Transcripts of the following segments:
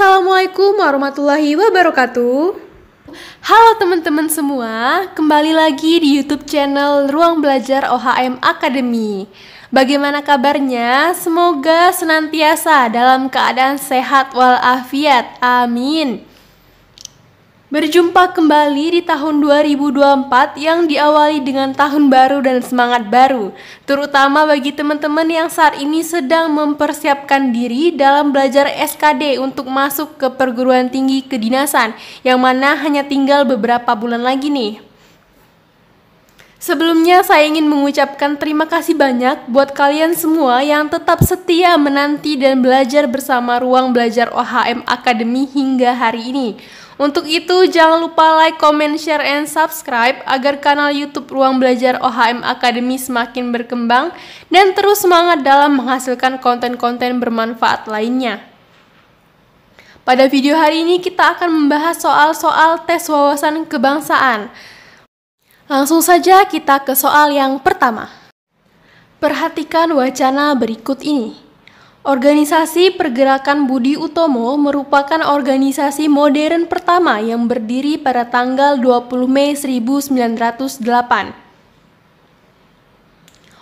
Assalamualaikum warahmatullahi wabarakatuh. Halo teman-teman semua, kembali lagi di YouTube channel Ruang Belajar OHM Academy. Bagaimana kabarnya? Semoga senantiasa dalam keadaan sehat walafiat. Amin. Berjumpa kembali di tahun 2024 yang diawali dengan tahun baru dan semangat baru, terutama bagi teman-teman yang saat ini sedang mempersiapkan diri dalam belajar SKD untuk masuk ke perguruan tinggi kedinasan, yang mana hanya tinggal beberapa bulan lagi nih. Sebelumnya saya ingin mengucapkan terima kasih banyak buat kalian semua yang tetap setia menanti dan belajar bersama Ruang Belajar OHM Academy hingga hari ini. Untuk itu, jangan lupa like, comment, share, and subscribe agar kanal YouTube Ruang Belajar OHM Academy semakin berkembang dan terus semangat dalam menghasilkan konten-konten bermanfaat lainnya. Pada video hari ini kita akan membahas soal-soal tes wawasan kebangsaan. Langsung saja kita ke soal yang pertama. Perhatikan wacana berikut ini. Organisasi Pergerakan Budi Utomo merupakan organisasi modern pertama yang berdiri pada tanggal 20 Mei 1908.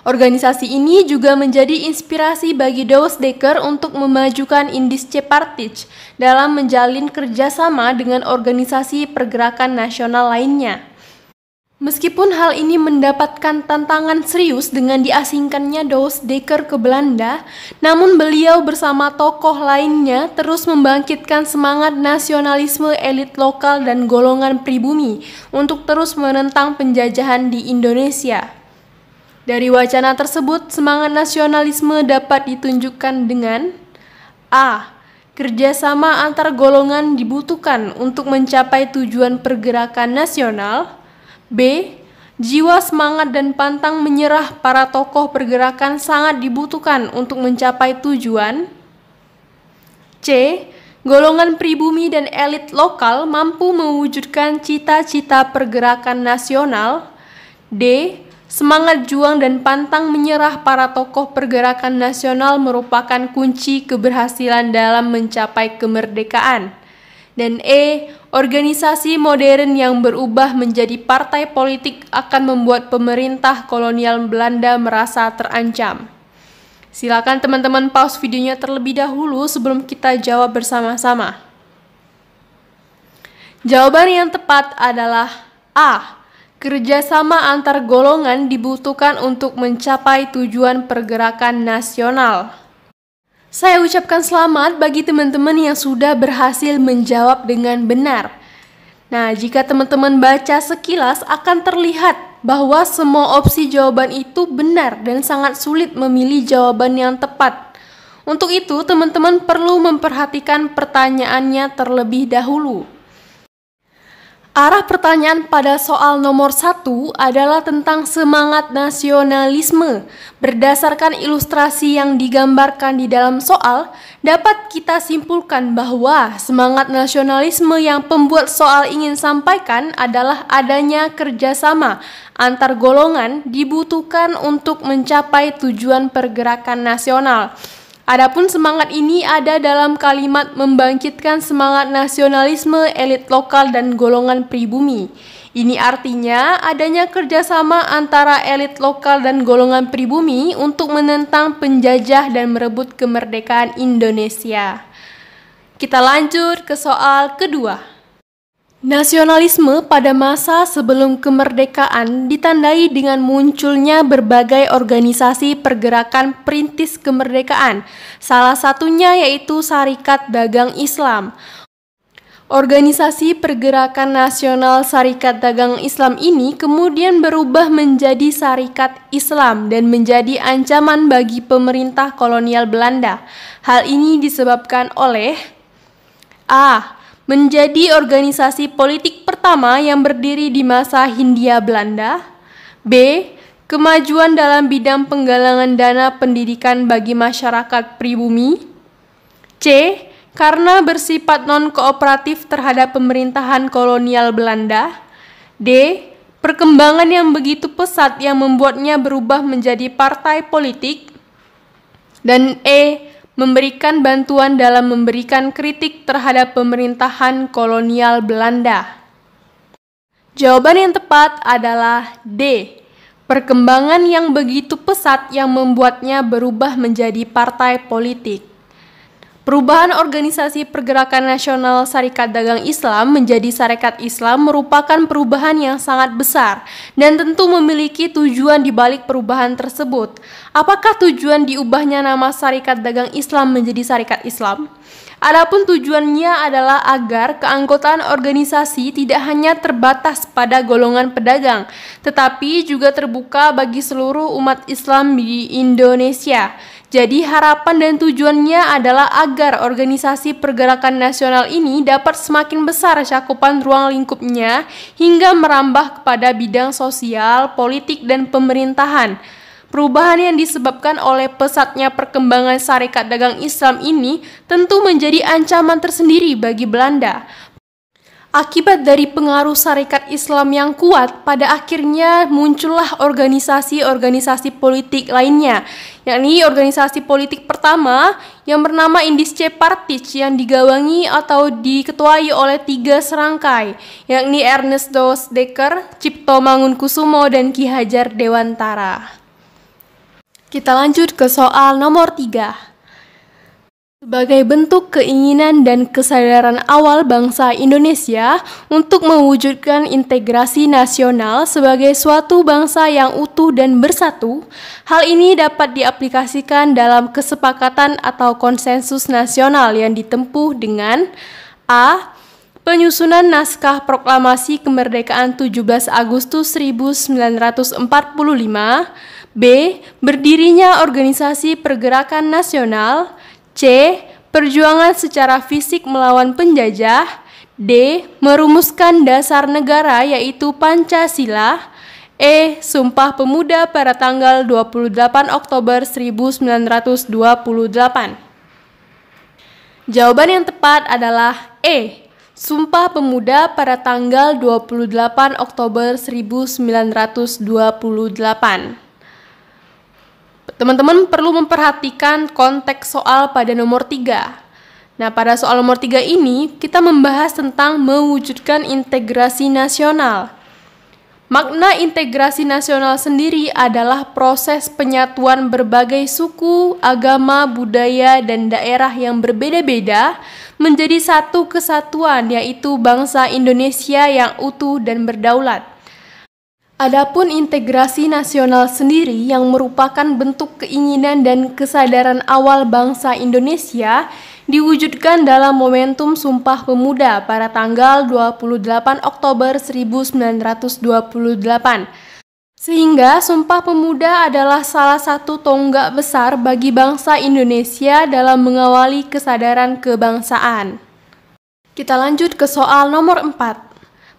Organisasi ini juga menjadi inspirasi bagi Douwe Dekker untuk memajukan Indische Partij dalam menjalin kerjasama dengan organisasi pergerakan nasional lainnya. Meskipun hal ini mendapatkan tantangan serius dengan diasingkannya Douwe Dekker ke Belanda, namun beliau bersama tokoh lainnya terus membangkitkan semangat nasionalisme elit lokal dan golongan pribumi untuk terus menentang penjajahan di Indonesia. Dari wacana tersebut, semangat nasionalisme dapat ditunjukkan dengan A. Kerjasama antar golongan dibutuhkan untuk mencapai tujuan pergerakan nasional. B. Jiwa semangat dan pantang menyerah para tokoh pergerakan sangat dibutuhkan untuk mencapai tujuan. C. Golongan pribumi dan elit lokal mampu mewujudkan cita-cita pergerakan nasional. D. Semangat juang dan pantang menyerah para tokoh pergerakan nasional merupakan kunci keberhasilan dalam mencapai kemerdekaan. Dan E. Organisasi modern yang berubah menjadi partai politik akan membuat pemerintah kolonial Belanda merasa terancam. Silakan teman-teman pause videonya terlebih dahulu sebelum kita jawab bersama-sama. Jawaban yang tepat adalah A. Kerjasama antar golongan dibutuhkan untuk mencapai tujuan pergerakan nasional. Saya ucapkan selamat bagi teman-teman yang sudah berhasil menjawab dengan benar. Nah, jika teman-teman baca sekilas akan terlihat bahwa semua opsi jawaban itu benar dan sangat sulit memilih jawaban yang tepat. Untuk itu, teman-teman perlu memperhatikan pertanyaannya terlebih dahulu. Arah pertanyaan pada soal nomor 1 adalah tentang semangat nasionalisme. Berdasarkan ilustrasi yang digambarkan di dalam soal, dapat kita simpulkan bahwa semangat nasionalisme yang pembuat soal ingin sampaikan adalah adanya kerjasama antar golongan dibutuhkan untuk mencapai tujuan pergerakan nasional. Adapun semangat ini ada dalam kalimat membangkitkan semangat nasionalisme elit lokal dan golongan pribumi. Ini artinya adanya kerjasama antara elit lokal dan golongan pribumi untuk menentang penjajah dan merebut kemerdekaan Indonesia. Kita lanjut ke soal kedua. Nasionalisme pada masa sebelum kemerdekaan ditandai dengan munculnya berbagai organisasi pergerakan perintis kemerdekaan, salah satunya yaitu Sarekat Dagang Islam. Organisasi Pergerakan Nasional Sarekat Dagang Islam ini kemudian berubah menjadi Sarekat Islam dan menjadi ancaman bagi pemerintah kolonial Belanda. Hal ini disebabkan oleh A. Menjadi organisasi politik pertama yang berdiri di masa Hindia Belanda. B. Kemajuan dalam bidang penggalangan dana pendidikan bagi masyarakat pribumi. C. Karena bersifat non-kooperatif terhadap pemerintahan kolonial Belanda. D. Perkembangan yang begitu pesat yang membuatnya berubah menjadi partai politik. Dan E. memberikan bantuan dalam memberikan kritik terhadap pemerintahan kolonial Belanda. Jawaban yang tepat adalah D. Perkembangan yang begitu pesat yang membuatnya berubah menjadi partai politik. Perubahan organisasi Pergerakan Nasional Sarekat Dagang Islam menjadi Sarekat Islam merupakan perubahan yang sangat besar dan tentu memiliki tujuan di balik perubahan tersebut. Apakah tujuan diubahnya nama Sarekat Dagang Islam menjadi Sarekat Islam? Adapun tujuannya adalah agar keanggotaan organisasi tidak hanya terbatas pada golongan pedagang, tetapi juga terbuka bagi seluruh umat Islam di Indonesia. Jadi harapan dan tujuannya adalah agar organisasi pergerakan nasional ini dapat semakin besar cakupan ruang lingkupnya hingga merambah kepada bidang sosial, politik, dan pemerintahan. Perubahan yang disebabkan oleh pesatnya perkembangan Sarekat Dagang Islam ini tentu menjadi ancaman tersendiri bagi Belanda. Akibat dari pengaruh Sarekat Islam yang kuat, pada akhirnya muncullah organisasi-organisasi politik lainnya, yakni organisasi politik pertama yang bernama Indische Partij yang digawangi atau diketuai oleh 3 serangkai, yakni Ernest Dos Dekker, Cipto Mangunkusumo, dan Ki Hajar Dewantara. Kita lanjut ke soal nomor 3. Sebagai bentuk keinginan dan kesadaran awal bangsa Indonesia untuk mewujudkan integrasi nasional sebagai suatu bangsa yang utuh dan bersatu, hal ini dapat diaplikasikan dalam kesepakatan atau konsensus nasional yang ditempuh dengan A. Penyusunan naskah proklamasi kemerdekaan 17 Agustus 1945, B. Berdirinya organisasi pergerakan nasional, C. Perjuangan secara fisik melawan penjajah, D. Merumuskan dasar negara yaitu Pancasila, E. Sumpah Pemuda pada tanggal 28 Oktober 1928. Jawaban yang tepat adalah E. Sumpah Pemuda pada tanggal 28 Oktober 1928. Teman-teman perlu memperhatikan konteks soal pada nomor 3. Nah, pada soal nomor 3 ini, kita membahas tentang mewujudkan integrasi nasional. Makna integrasi nasional sendiri adalah proses penyatuan berbagai suku, agama, budaya, dan daerah yang berbeda-beda menjadi satu kesatuan, yaitu bangsa Indonesia yang utuh dan berdaulat. Adapun integrasi nasional sendiri yang merupakan bentuk keinginan dan kesadaran awal bangsa Indonesia diwujudkan dalam momentum Sumpah Pemuda pada tanggal 28 Oktober 1928. Sehingga Sumpah Pemuda adalah salah satu tonggak besar bagi bangsa Indonesia dalam mengawali kesadaran kebangsaan. Kita lanjut ke soal nomor 4.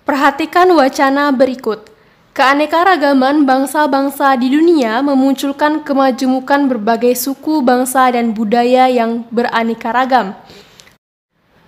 Perhatikan wacana berikut. Keanekaragaman bangsa-bangsa di dunia memunculkan kemajemukan berbagai suku, bangsa, dan budaya yang beraneka ragam.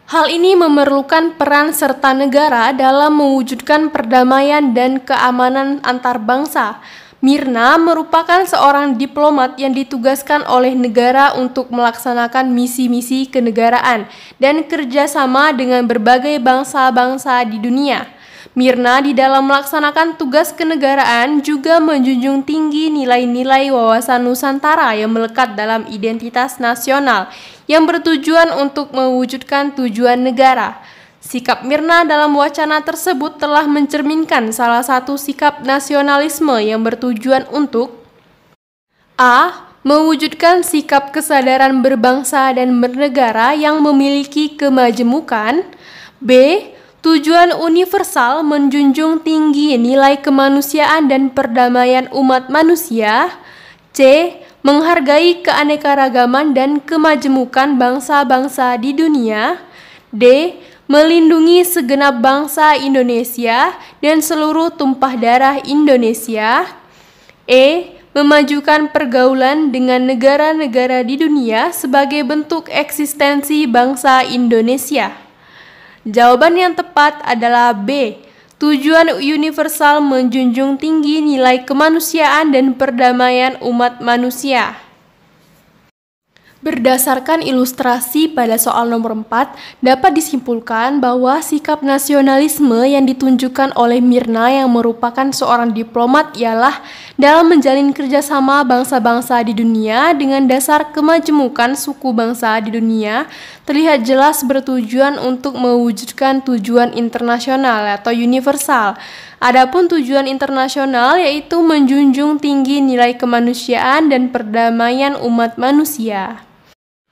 Hal ini memerlukan peran serta negara dalam mewujudkan perdamaian dan keamanan antar bangsa. Mirna merupakan seorang diplomat yang ditugaskan oleh negara untuk melaksanakan misi-misi kenegaraan dan kerjasama dengan berbagai bangsa-bangsa di dunia. Mirna di dalam melaksanakan tugas kenegaraan juga menjunjung tinggi nilai-nilai wawasan Nusantara yang melekat dalam identitas nasional yang bertujuan untuk mewujudkan tujuan negara. Sikap Mirna dalam wacana tersebut telah mencerminkan salah satu sikap nasionalisme yang bertujuan untuk A. Mewujudkan sikap kesadaran berbangsa dan bernegara yang memiliki kemajemukan, B. Tujuan universal menjunjung tinggi nilai kemanusiaan dan perdamaian umat manusia. C. Menghargai keanekaragaman dan kemajemukan bangsa-bangsa di dunia. D. Melindungi segenap bangsa Indonesia dan seluruh tumpah darah Indonesia. E. Memajukan pergaulan dengan negara-negara di dunia sebagai bentuk eksistensi bangsa Indonesia. Jawaban yang tepat adalah B. Tujuan universal menjunjung tinggi nilai kemanusiaan dan perdamaian umat manusia. Berdasarkan ilustrasi pada soal nomor 4, dapat disimpulkan bahwa sikap nasionalisme yang ditunjukkan oleh Mirna yang merupakan seorang diplomat ialah dalam menjalin kerjasama bangsa-bangsa di dunia dengan dasar kemajemukan suku bangsa di dunia, terlihat jelas bertujuan untuk mewujudkan tujuan internasional atau universal. Adapun tujuan internasional yaitu menjunjung tinggi nilai kemanusiaan dan perdamaian umat manusia.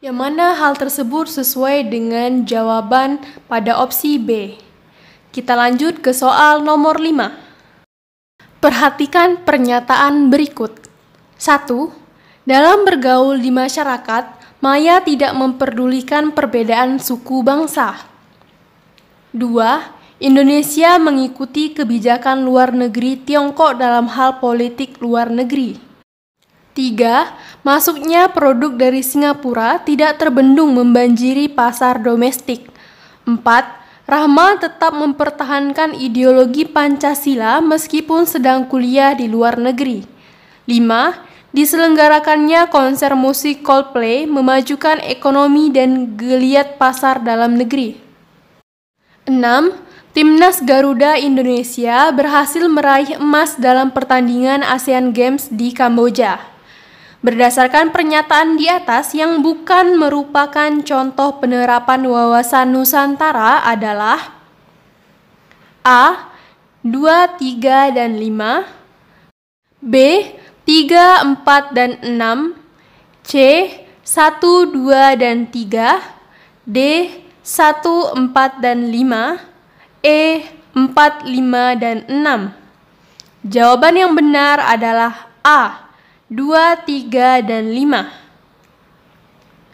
Yang mana hal tersebut sesuai dengan jawaban pada opsi B. Kita lanjut ke soal nomor 5. Perhatikan pernyataan berikut. 1. Dalam bergaul di masyarakat, Maya tidak memperdulikan perbedaan suku bangsa. 2. Indonesia mengikuti kebijakan luar negeri Tiongkok dalam hal politik luar negeri. 3. Masuknya produk dari Singapura tidak terbendung membanjiri pasar domestik. 4. Rahma tetap mempertahankan ideologi Pancasila meskipun sedang kuliah di luar negeri. 5. Diselenggarakannya konser musik Coldplay memajukan ekonomi dan geliat pasar dalam negeri. 6. Timnas Garuda Indonesia berhasil meraih emas dalam pertandingan Asian Games di Kamboja. Berdasarkan pernyataan di atas yang bukan merupakan contoh penerapan wawasan Nusantara adalah A. 2, 3, dan 5, B. 3, 4, dan 6, C. 1, 2, dan 3, D. 1, 4, dan 5, E. 4, 5, dan 6. Jawaban yang benar adalah A. 2, 3, dan 5.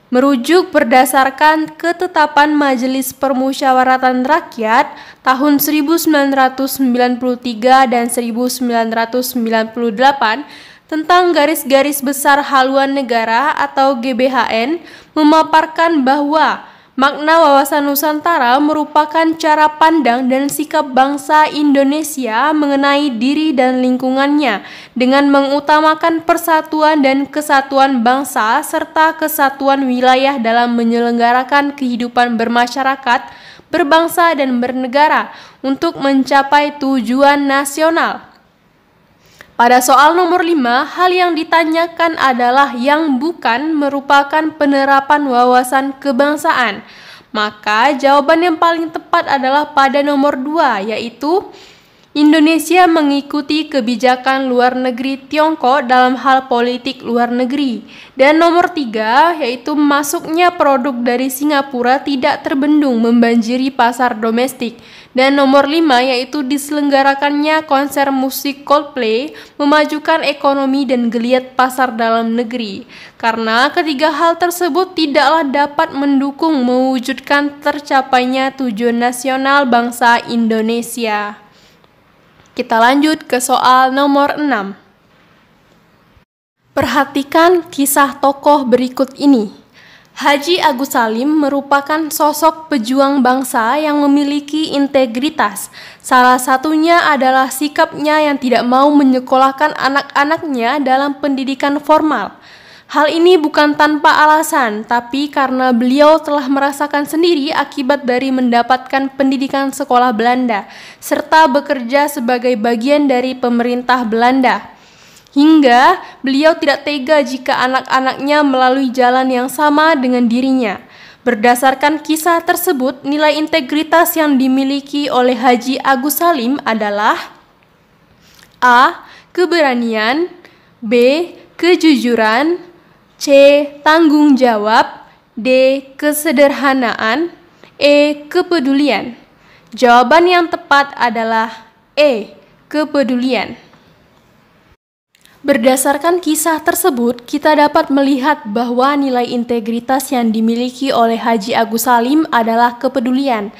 Merujuk berdasarkan ketetapan Majelis Permusyawaratan Rakyat tahun 1993 dan 1998 tentang garis-garis besar haluan negara atau GBHN memaparkan bahwa makna wawasan Nusantara merupakan cara pandang dan sikap bangsa Indonesia mengenai diri dan lingkungannya dengan mengutamakan persatuan dan kesatuan bangsa serta kesatuan wilayah dalam menyelenggarakan kehidupan bermasyarakat, berbangsa dan bernegara untuk mencapai tujuan nasional. Pada soal nomor 5, hal yang ditanyakan adalah yang bukan merupakan penerapan wawasan kebangsaan. Maka jawaban yang paling tepat adalah pada nomor 2, yaitu Indonesia mengikuti kebijakan luar negeri Tiongkok dalam hal politik luar negeri. Dan nomor 3, yaitu masuknya produk dari Singapura tidak terbendung membanjiri pasar domestik. Dan nomor 5, yaitu diselenggarakannya konser musik Coldplay memajukan ekonomi dan geliat pasar dalam negeri. Karena ketiga hal tersebut tidaklah dapat mendukung mewujudkan tercapainya tujuan nasional bangsa Indonesia. Kita lanjut ke soal nomor 6. Perhatikan kisah tokoh berikut ini. Haji Agus Salim merupakan sosok pejuang bangsa yang memiliki integritas. Salah satunya adalah sikapnya yang tidak mau menyekolahkan anak-anaknya dalam pendidikan formal. Hal ini bukan tanpa alasan, tapi karena beliau telah merasakan sendiri akibat dari mendapatkan pendidikan sekolah Belanda, serta bekerja sebagai bagian dari pemerintah Belanda. Hingga beliau tidak tega jika anak-anaknya melalui jalan yang sama dengan dirinya. Berdasarkan kisah tersebut, nilai integritas yang dimiliki oleh Haji Agus Salim adalah A. Keberanian, B. Kejujuran, C. Tanggung jawab, D. Kesederhanaan, E. Kepedulian. Jawaban yang tepat adalah E. Kepedulian. Berdasarkan kisah tersebut, kita dapat melihat bahwa nilai integritas yang dimiliki oleh Haji Agus Salim adalah kepedulian.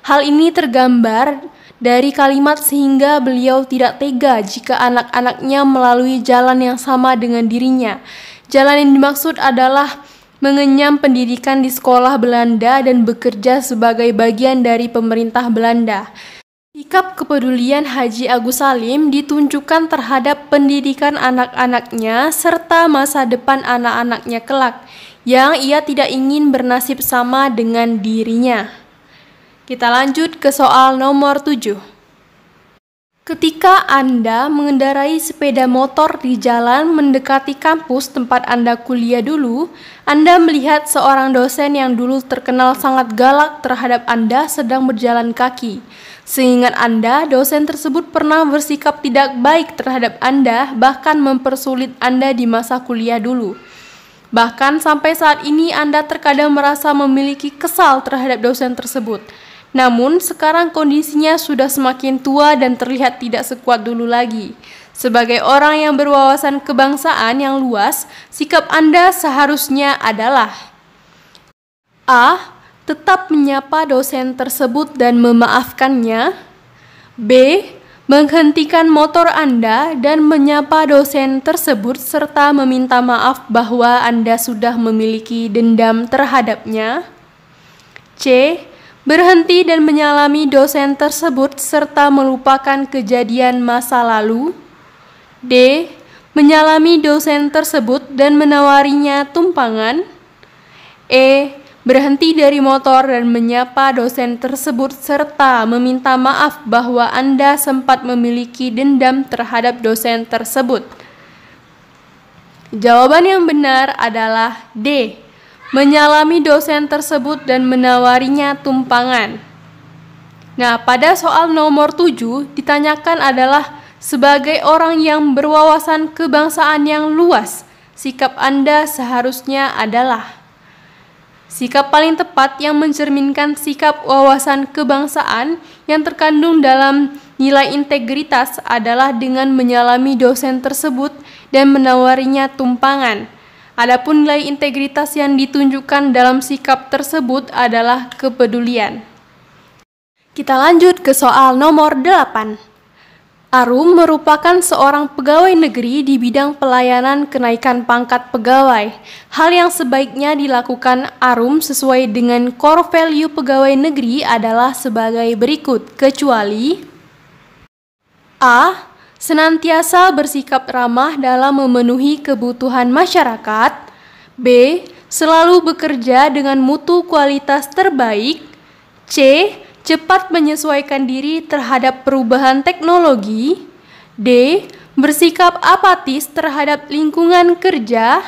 Hal ini tergambar dari kalimat sehingga beliau tidak tega jika anak-anaknya melalui jalan yang sama dengan dirinya. Jalan yang dimaksud adalah mengenyam pendidikan di sekolah Belanda dan bekerja sebagai bagian dari pemerintah Belanda. Sikap kepedulian Haji Agus Salim ditunjukkan terhadap pendidikan anak-anaknya serta masa depan anak-anaknya kelak. yang ia tidak ingin bernasib sama dengan dirinya. Kita lanjut ke soal nomor 7. Ketika Anda mengendarai sepeda motor di jalan mendekati kampus tempat Anda kuliah dulu, Anda melihat seorang dosen yang dulu terkenal sangat galak terhadap Anda sedang berjalan kaki. Seingat Anda, dosen tersebut pernah bersikap tidak baik terhadap Anda, bahkan mempersulit Anda di masa kuliah dulu. Bahkan sampai saat ini Anda terkadang merasa memiliki kesal terhadap dosen tersebut. Namun sekarang kondisinya sudah semakin tua dan terlihat tidak sekuat dulu lagi. Sebagai orang yang berwawasan kebangsaan yang luas, sikap Anda seharusnya adalah A. Tetap menyapa dosen tersebut dan memaafkannya. B. Menghentikan motor Anda dan menyapa dosen tersebut serta meminta maaf bahwa Anda sudah memiliki dendam terhadapnya. C. Berhenti dan menyalami dosen tersebut serta melupakan kejadian masa lalu. D. Menyalami dosen tersebut dan menawarinya tumpangan. E. Berhenti dari motor dan menyapa dosen tersebut serta meminta maaf bahwa Anda sempat memiliki dendam terhadap dosen tersebut. Jawaban yang benar adalah D. Menyalami dosen tersebut dan menawarinya tumpangan. Nah, pada soal nomor 7 ditanyakan adalah sebagai orang yang berwawasan kebangsaan yang luas, sikap Anda seharusnya adalah. Sikap paling tepat yang mencerminkan sikap wawasan kebangsaan yang terkandung dalam nilai integritas adalah dengan menyalami dosen tersebut dan menawarinya tumpangan. Adapun nilai integritas yang ditunjukkan dalam sikap tersebut adalah kepedulian. Kita lanjut ke soal nomor 8. Arum merupakan seorang pegawai negeri di bidang pelayanan kenaikan pangkat pegawai. Hal yang sebaiknya dilakukan Arum sesuai dengan core value pegawai negeri adalah sebagai berikut, kecuali A. Senantiasa bersikap ramah dalam memenuhi kebutuhan masyarakat. B. Selalu bekerja dengan mutu kualitas terbaik. C. Cepat menyesuaikan diri terhadap perubahan teknologi. D. Bersikap apatis terhadap lingkungan kerja.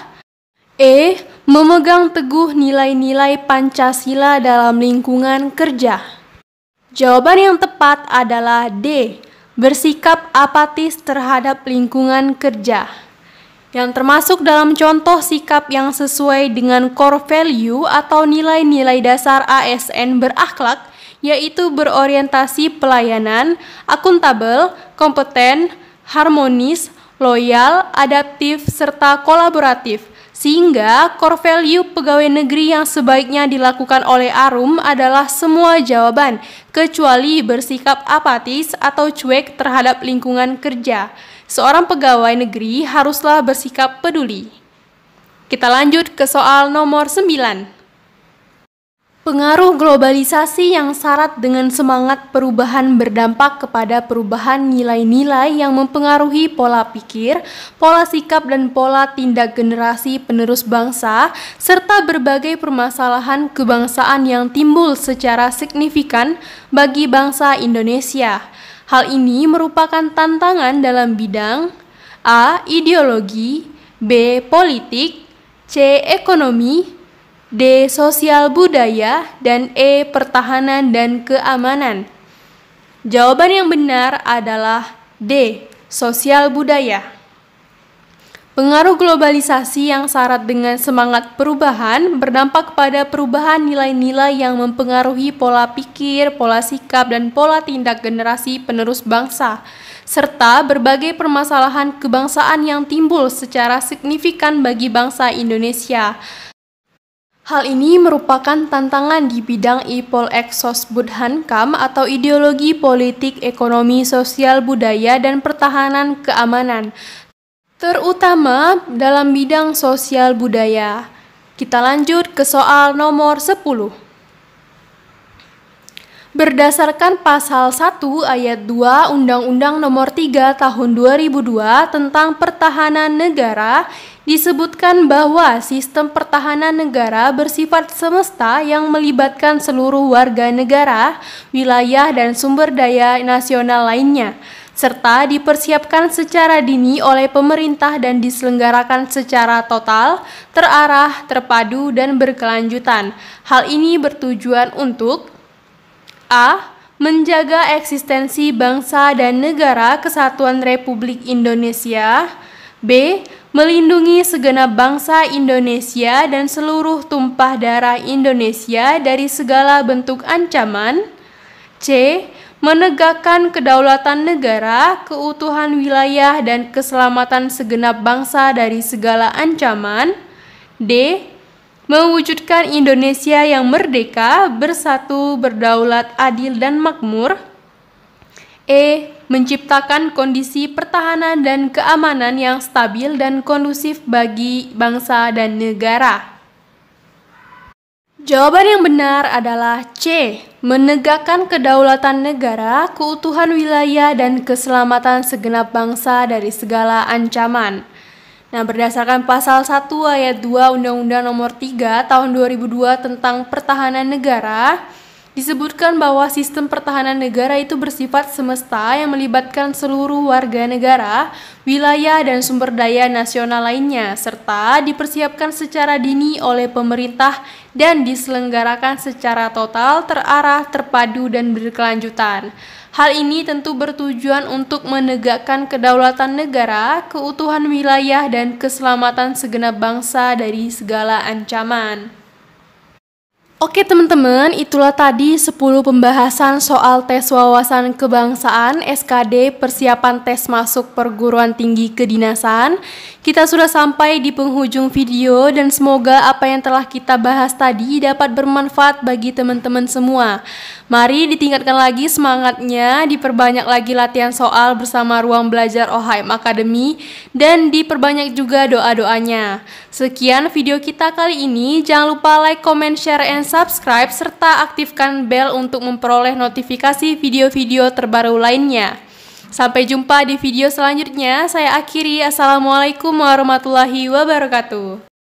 E. Memegang teguh nilai-nilai Pancasila dalam lingkungan kerja. Jawaban yang tepat adalah D. Bersikap apatis terhadap lingkungan kerja, yang termasuk dalam contoh sikap yang sesuai dengan core value atau nilai-nilai dasar ASN berakhlak, yaitu berorientasi pelayanan, akuntabel, kompeten, harmonis, loyal, adaptif, serta kolaboratif. Sehingga core value pegawai negeri yang sebaiknya dilakukan oleh Arum adalah semua jawaban, kecuali bersikap apatis atau cuek terhadap lingkungan kerja. Seorang pegawai negeri haruslah bersikap peduli. Kita lanjut ke soal nomor 9. Pengaruh globalisasi yang syarat dengan semangat perubahan berdampak kepada perubahan nilai-nilai yang mempengaruhi pola pikir, pola sikap dan pola tindak generasi penerus bangsa, serta berbagai permasalahan kebangsaan yang timbul secara signifikan bagi bangsa Indonesia. Hal ini merupakan tantangan dalam bidang A. Ideologi, B. Politik, C. Ekonomi, D. Sosial budaya, dan E. Pertahanan dan keamanan. Jawaban yang benar adalah D. Sosial budaya. Pengaruh globalisasi yang syarat dengan semangat perubahan berdampak pada perubahan nilai-nilai yang mempengaruhi pola pikir, pola sikap, dan pola tindak generasi penerus bangsa, serta berbagai permasalahan kebangsaan yang timbul secara signifikan bagi bangsa Indonesia. Hal ini merupakan tantangan di bidang IPOL Exosbud Hankam atau ideologi politik, ekonomi, sosial, budaya, dan pertahanan keamanan, terutama dalam bidang sosial budaya. Kita lanjut ke soal nomor 10. Berdasarkan pasal 1 ayat 2 Undang-Undang Nomor 3 Tahun 2002 tentang Pertahanan Negara, disebutkan bahwa sistem pertahanan negara bersifat semesta yang melibatkan seluruh warga negara, wilayah, dan sumber daya nasional lainnya, serta dipersiapkan secara dini oleh pemerintah dan diselenggarakan secara total, terarah, terpadu, dan berkelanjutan. Hal ini bertujuan untuk A. Menjaga eksistensi bangsa dan negara Kesatuan Republik Indonesia. B. Melindungi segenap bangsa Indonesia dan seluruh tumpah darah Indonesia dari segala bentuk ancaman. C. Menegakkan kedaulatan negara, keutuhan wilayah, dan keselamatan segenap bangsa dari segala ancaman. D. Mewujudkan Indonesia yang merdeka, bersatu, berdaulat, adil, dan makmur. E. Menciptakan kondisi pertahanan dan keamanan yang stabil dan kondusif bagi bangsa dan negara. Jawaban yang benar adalah C. Menegakkan kedaulatan negara, keutuhan wilayah, dan keselamatan segenap bangsa dari segala ancaman. Nah, berdasarkan pasal 1 ayat 2 Undang-Undang Nomor 3 Tahun 2002 tentang Pertahanan Negara, disebutkan bahwa sistem pertahanan negara itu bersifat semesta yang melibatkan seluruh warga negara, wilayah, dan sumber daya nasional lainnya, serta dipersiapkan secara dini oleh pemerintah dan diselenggarakan secara total, terarah, terpadu, dan berkelanjutan. Hal ini tentu bertujuan untuk menegakkan kedaulatan negara, keutuhan wilayah, dan keselamatan segenap bangsa dari segala ancaman. Oke teman-teman, itulah tadi 10 pembahasan soal tes wawasan kebangsaan SKD persiapan tes masuk perguruan tinggi kedinasan. Kita sudah sampai di penghujung video dan semoga apa yang telah kita bahas tadi dapat bermanfaat bagi teman-teman semua. Mari ditingkatkan lagi semangatnya, diperbanyak lagi latihan soal bersama Ruang Belajar OHM Academy, dan diperbanyak juga doa-doanya. Sekian video kita kali ini, jangan lupa like, comment, share, and subscribe, serta aktifkan bel untuk memperoleh notifikasi video-video terbaru lainnya. Sampai jumpa di video selanjutnya, saya akhiri. Assalamualaikum warahmatullahi wabarakatuh.